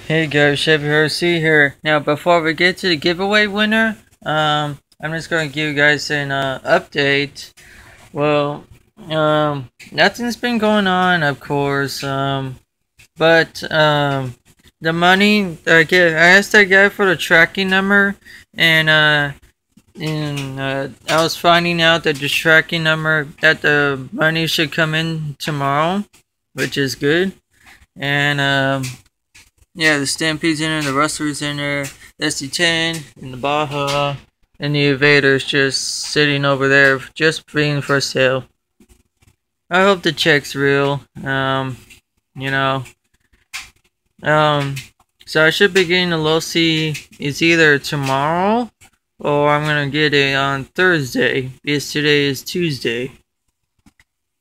Hey guys, Chevy RC here. Now, before we get to the giveaway winner, I'm just gonna give you guys an update. Well, nothing's been going on, of course. But the money I asked that guy for the tracking number, and I was finding out that the tracking number that the money should come in tomorrow, which is good, and yeah, the Stampede's in there, the Rustler's in there, the SC10, and the Baja, and the Evader's just sitting over there, just being for sale. I hope the check's real. You know. So I should be getting the low C. It's either tomorrow or I'm gonna get it on Thursday because today is Tuesday.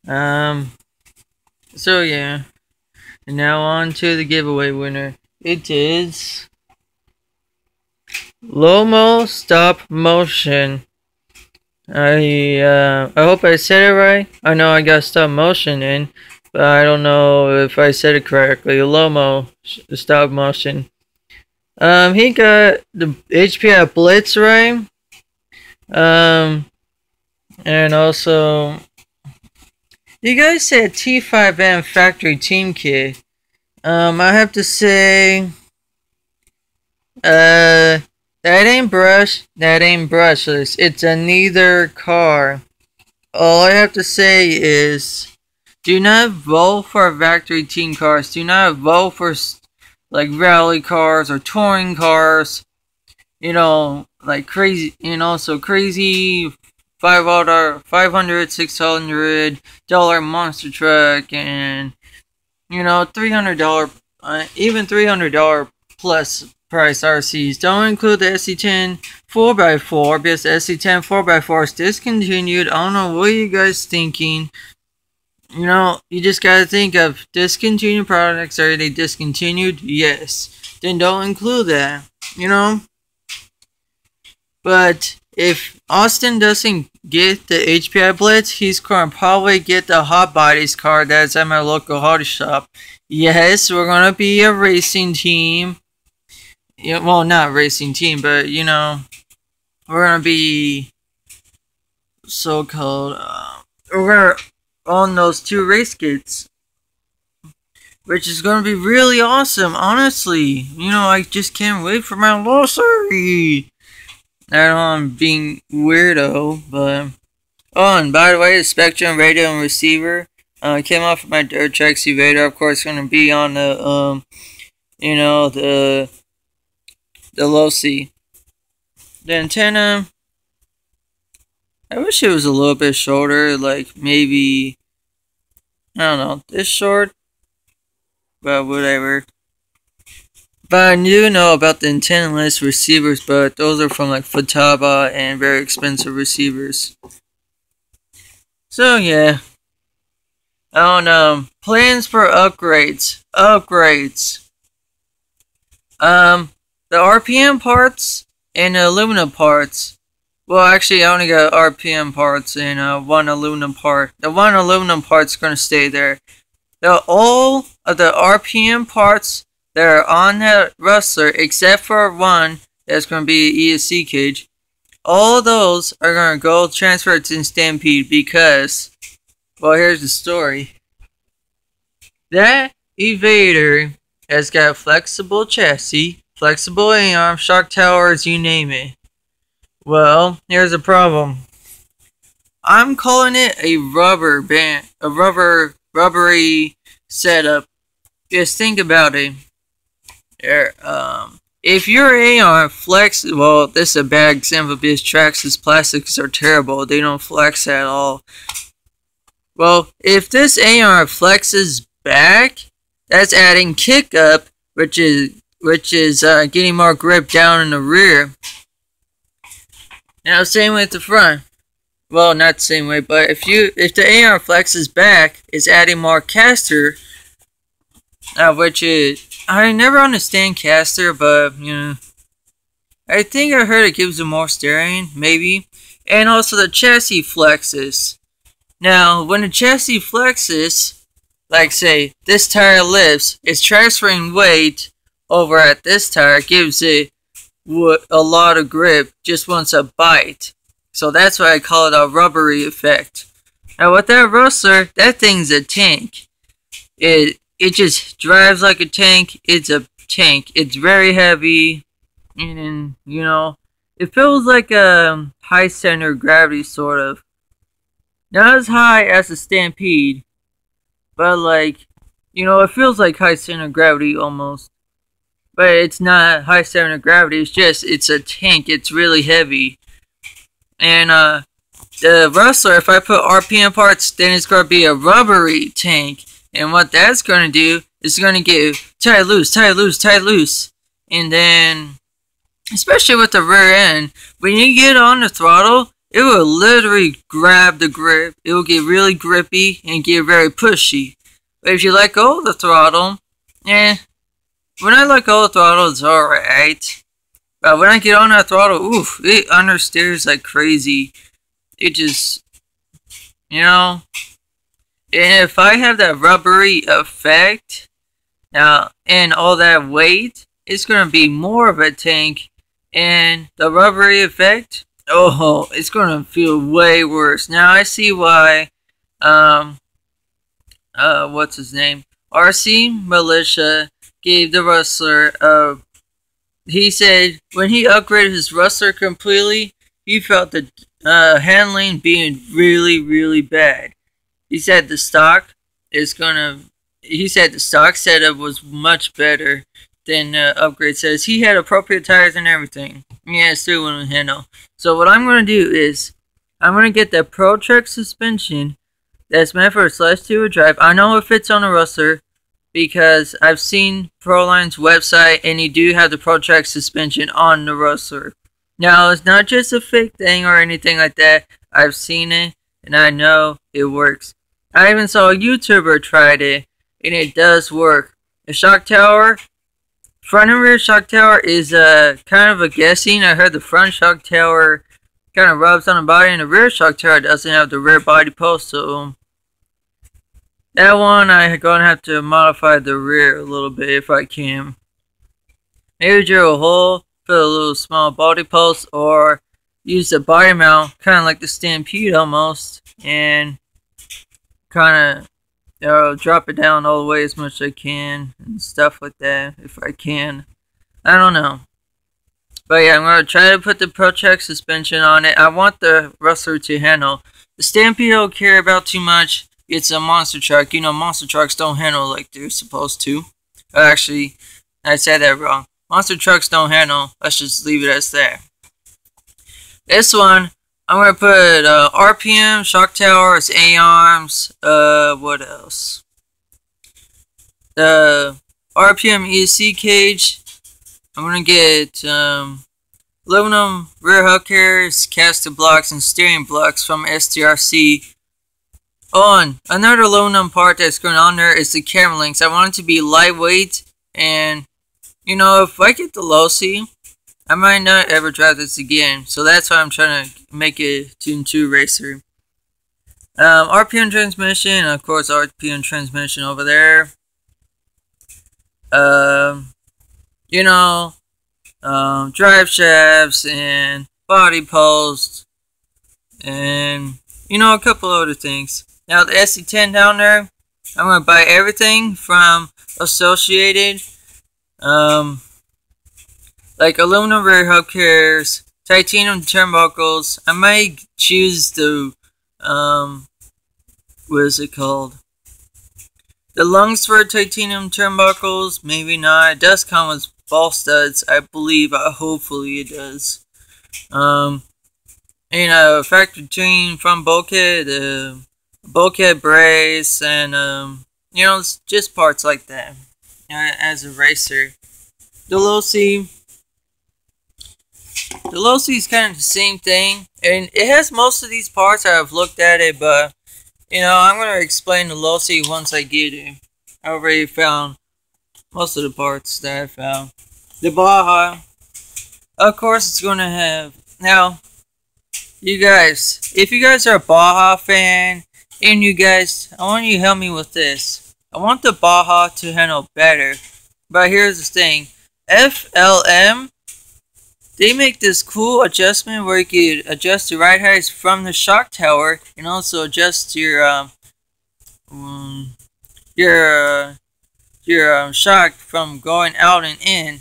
So yeah. And now on to the giveaway winner. It is Lomo Stop Motion. I hope I said it right. I know I got stop motion in, but I don't know if I said it correctly. Lomo Stop Motion. He got the HPI Blitz right. And also you guys said T5M Factory Team Kit. I have to say, that ain't brushless. It's a neither car. All I have to say is, do not vote for factory team cars. Do not vote for like rally cars or touring cars. You know, like crazy. You know, so crazy $500, $600 monster truck and, you know, $300, even $300 plus price RCs. Don't include the SC10 4x4 because the SC10 4x4 is discontinued. I don't know what you guys thinking. You know, you just gotta think of discontinued products. Are they discontinued? Yes. Then don't include that. You know? But if Austin doesn't get the HPI Blitz, he's gonna probably get the Hot Bodies car that's at my local auto shop. Yes, we're gonna be a racing team. Yeah, well, not racing team, but you know, we're gonna be so-called. We're gonna own those 2 race kits, which is gonna be really awesome. Honestly, you know, I just can't wait for my lottery. I know I'm being weirdo, but oh, and by the way, the Spectrum radio and receiver came off of my Dirt Tracks Evader. Of course, going to be on the you know, the low C. The antenna, I wish it was a little bit shorter, like maybe, I don't know, this short, but whatever. But I do know about the antenna-less receivers, but those are from like Futaba and very expensive receivers. So yeah. Oh no. Plans for upgrades. The RPM parts and the aluminum parts. Well, actually, I only got RPM parts and one aluminum part. The one aluminum part's gonna stay there. All of the RPM parts that are on that Rustler, except for one that's going to be an ESC cage, all of those are going to go transfer to Stampede because, well, here's the story. That Evader has got flexible chassis, flexible A-arm, shock towers, you name it. Well, here's the problem. I'm calling it a rubber band, a rubbery setup. Just think about it. If your A-arm flex, well, this is a bad example because Traxxas plastics are terrible. They don't flex at all. Well, if this A-arm flexes back, that's adding kick up, which is getting more grip down in the rear. Now, same with the front. Well, not the same way, but if the A-arm flexes back, it's adding more caster, which is, I never understand caster, but you know, I think I heard it gives it more steering, maybe, and also the chassis flexes. Now, when the chassis flexes, like say this tire lifts, it's transferring weight over at this tire gives it a lot of grip just once a bite. So that's why I call it a rubbery effect. Now with that Rustler, that thing's a tank. It just drives like a tank. It's a tank. It's very heavy, and you know, it feels like a high center of gravity sort of. Not as high as the Stampede, but like, you know, it feels like high center of gravity almost. But it's not high center of gravity. It's a tank. It's really heavy. And the Rustler, if I put RPM parts, then it's going to be a rubbery tank. And what that's going to do is going to get tie loose. And then, especially with the rear end, when you get on the throttle, it will literally grab the grip. It will get really grippy and get very pushy. But if you let go of the throttle, when I let go of the throttle, it's alright. But when I get on that throttle, oof, it understeers like crazy. It just, you know. And if I have that rubbery effect, now, and all that weight, it's going to be more of a tank. And the rubbery effect, oh, it's going to feel way worse. Now, I see why, what's his name? RC Militia gave the Rustler, he said when he upgraded his Rustler completely, he felt the handling being really, really bad. He said the stock setup was much better than the upgrade says. He had appropriate tires and everything. Yeah, it still wouldn't handle. So what I'm going to do is, I'm going to get the Pro-Trek suspension that's meant for a slash 2 drive. I know it fits on a Rustler because I've seen Proline's website and you do have the Pro-Trek suspension on the Rustler. Now, it's not just a fake thing or anything like that. I've seen it and I know it works. I even saw a YouTuber tried it and it does work. The shock tower, front and rear shock tower is kind of a guessing. I heard the front shock tower kind of rubs on the body and the rear shock tower doesn't have the rear body post, so that one I'm going to have to modify the rear a little bit if I can. Maybe drill a hole, put a little small body post, or use the body mount, kind of like the Stampede almost, and kind of drop it down all the way as much as I can and stuff like that if I can. I don't know. But yeah, I'm going to try to put the Pro-Trek suspension on it. I want the Rustler to handle. The Stampede I don't care about too much. It's a monster truck. You know, monster trucks don't handle like they're supposed to. Actually, I said that wrong. Monster trucks don't handle. Let's just leave it as that. This one, I'm going to put RPM, shock towers, A-arms, what else? The RPM ESC cage. I'm going to get aluminum rear hub carriers, casted blocks, and steering blocks from STRC. Oh, and another aluminum part that's going on there is the camera links. I want it to be lightweight, and you know, if I get the Losi, I might not ever drive this again. So that's why I'm trying to make it Tune 2 racer. RPM transmission, of course, RPM transmission over there. You know, drive shafts and body posts, and you know, a couple other things. Now the SC10 down there, I'm going to buy everything from Associated, like aluminum rear hub carriers, titanium turnbuckles. I might choose the, what is it called? The Lunsford titanium turnbuckles, maybe not. It does come with ball studs, I believe. Hopefully it does. And factory tune from Bulkhead, Bulkhead brace, and you know, it's just parts like that. As a racer, the Losi is kind of the same thing, and it has most of these parts. I've looked at it, but you know, I'm gonna explain the Losi once I get it. I already found most of the parts that I found. The Baja, of course, it's gonna have now. You guys, if you guys are a Baja fan, and you guys, I want you to help me with this. I want the Baja to handle better, but here's the thing. FLM, they make this cool adjustment where you can adjust the ride heights from the shock tower and also adjust your shock from going out and in,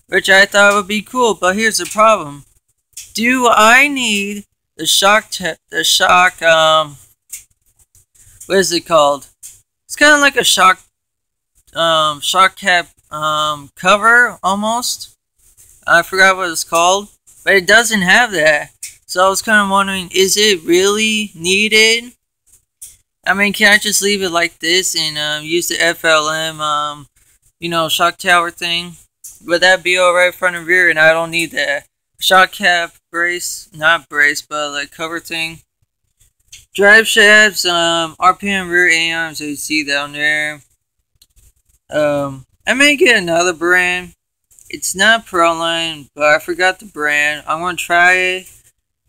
which I thought would be cool. But here's the problem: do I need the what is it called? It's kind of like a shock cap cover almost. I forgot what it's called, but it doesn't have that. So I was kind of wondering, is it really needed? I mean, can I just leave it like this and use the FLM, shock tower thing? Would that be alright front and rear? And I don't need that shock cap brace, not brace, but like cover thing. Drive shafts, RPM rear amps, you see down there. I may get another brand. It's not Proline, but I forgot the brand. I'm gonna try it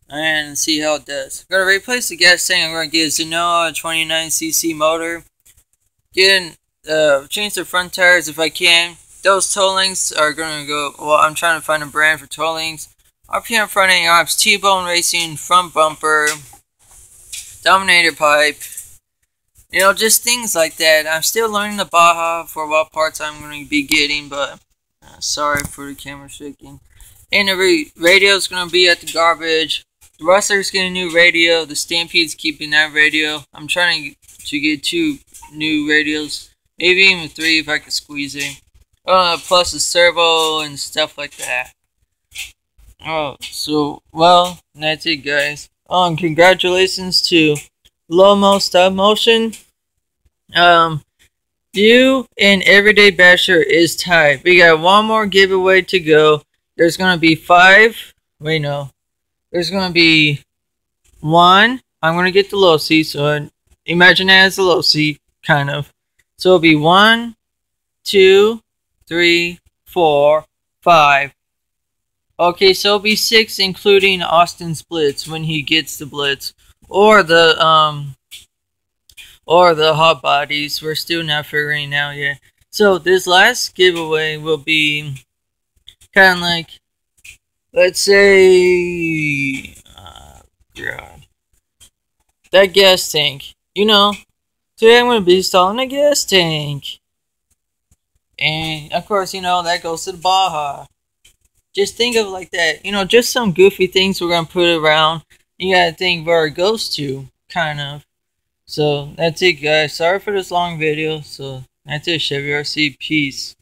and see how it does. I'm gonna replace the gas tank. I'm gonna get a Zenoah 29cc motor. Change the front tires if I can. Those toe links are gonna go. Well, I'm trying to find a brand for toe links. RPM front end arms, T-bone racing front bumper, Dominator pipe. Just things like that. I'm still learning the Baja for what parts I'm going to be getting, but sorry for the camera shaking. And the radio is going to be at the garbage. The Rustler's getting a new radio. The Stampede's keeping that radio. I'm trying to get 2 new radios, maybe even 3 if I can squeeze it. Plus a servo and stuff like that. Well, that's it, guys. Congratulations to Lomo Stop Motion. You and Everyday Basher is tied. We got one more giveaway to go. There's gonna be 5. Wait, no. There's gonna be 1. I'm gonna get the low C, so imagine that as a low C, kind of. So it'll be 1, 2, 3, 4, 5. Okay, so it'll be 6, including Austin's Blitz when he gets the Blitz, or the hot bodies. We're still not figuring out yet. So this last giveaway will be kind of like, let's say, God, that gas tank. Today I'm going to be installing a gas tank, and of course, that goes to the Baja. Just think of it like that. Just some goofy things we're going to put around. You got to think where it goes to, kind of. So, that's it, guys. Sorry for this long video. So, that's it, Chevy RC. Peace.